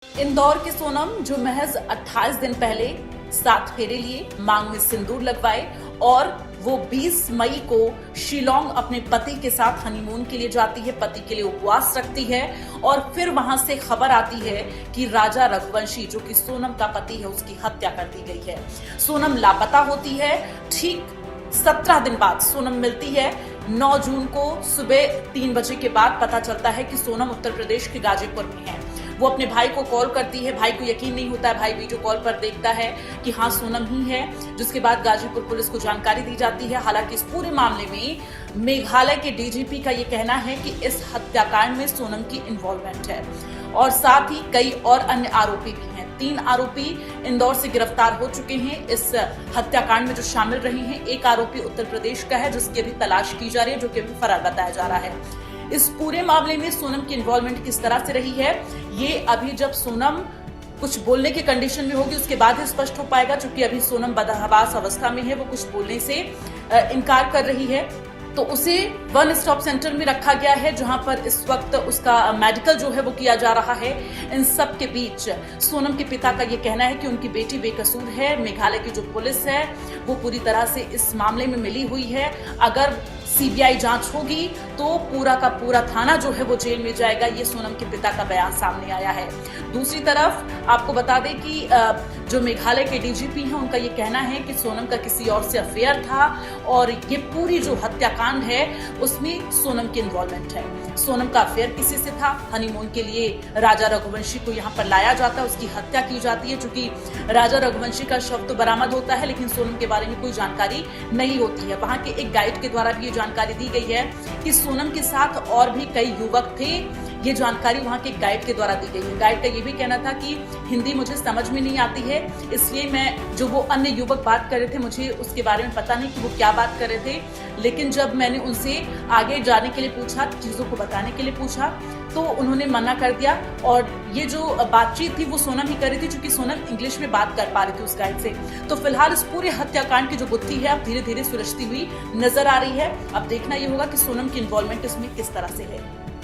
इंदौर की सोनम जो महज 28 दिन पहले 7 फेरे लिए, मांग में सिंदूर लगवाए और वो 20 मई को शिलोंग अपने पति के साथ हनीमून के लिए जाती है, पति के लिए उपवास रखती है और फिर वहां से खबर आती है कि राजा रघुवंशी जो कि सोनम का पति है उसकी हत्या कर दी गई है। सोनम लापता होती है। ठीक 17 दिन बाद सोनम मिलती है। 9 जून को सुबह 3 बजे के बाद पता चलता है कि सोनम उत्तर प्रदेश के गाजीपुर में है। वो अपने भाई को कॉल करती है, भाई को यकीन नहीं होता है, भाई वीडियो कॉल पर देखता है कि हाँ सोनम ही है, जिसके बाद गाजीपुर पुलिस को जानकारी दी जाती है। हालांकि इस पूरे मामले में मेघालय के डीजीपी का ये कहना है कि इस हत्याकांड में सोनम की इन्वॉल्वमेंट है और साथ ही कई और अन्य आरोपी भी हैं। 3 आरोपी इंदौर से गिरफ्तार हो चुके हैं इस हत्याकांड में जो शामिल रहे हैं। एक आरोपी उत्तर प्रदेश का है जिसकी अभी तलाश की जा रही है, जो कि अभी फरार बताया जा रहा है। इस पूरे मामले में सोनम की इन्वॉल्वमेंट किस तरह से रही है, ये अभी जब सोनम कुछ बोलने की कंडीशन में होगी उसके बाद ही स्पष्ट हो पाएगा। क्योंकि अभी सोनम बदहवास अवस्था में है, वो कुछ बोलने से इनकार कर रही है। तो उसे 1 स्टॉप सेंटर में रखा गया है जहां पर इस वक्त उसका मेडिकल जो है वो किया जा रहा है। इन सब के बीच सोनम के पिता का ये कहना है कि उनकी बेटी बेकसूर है। मेघालय की जो पुलिस है वो पूरी तरह से इस मामले में मिली हुई है। अगर सीबीआई जांच होगी तो पूरा का पूरा थाना जो है वो जेल में जाएगा। ये सोनम के पिता का बयान सामने आया है। दूसरी तरफ आपको बता दें कि जो मेघालय के डीजीपी हैं उनका ये कहना है कि सोनम का किसी और से अफेयर था और ये पूरी जो हत्याकांड है उसमें सोनम की इन्वॉल्वमेंट है। सोनम का अफेयर किसी से था। हनीमून के लिए राजा रघुवंशी को यहाँ पर लाया जाता है, उसकी हत्या की जाती है। चूंकि राजा रघुवंशी का शव तो बरामद होता है लेकिन सोनम के बारे में कोई जानकारी नहीं होती है। वहां के एक गाइड के द्वारा भी ये जानकारी दी गई है कि सोनम के साथ और भी कई युवक थे। ये जानकारी वहां के गाइड के द्वारा दी गई है। गाइड का ये भी कहना था कि हिंदी मुझे समझ में नहीं आती है, इसलिए मैं जो वो अन्य युवक बात कर रहे थे मुझे उसके बारे में पता नहीं कि वो क्या बात कर रहे थे। लेकिन जब मैंने उनसे आगे जाने के लिए पूछा, चीजों को बताने के लिए पूछा, तो उन्होंने मना कर दिया। और ये जो बातचीत थी वो सोनम ही कर रही थी, क्योंकि सोनम इंग्लिश में बात कर पा रही थी उस गाइड से। तो फिलहाल इस पूरे हत्याकांड की जो गुत्थी है अब धीरे धीरे सुलझती हुई नजर आ रही है। अब देखना ये होगा कि सोनम की इन्वॉल्वमेंट इसमें किस तरह से है।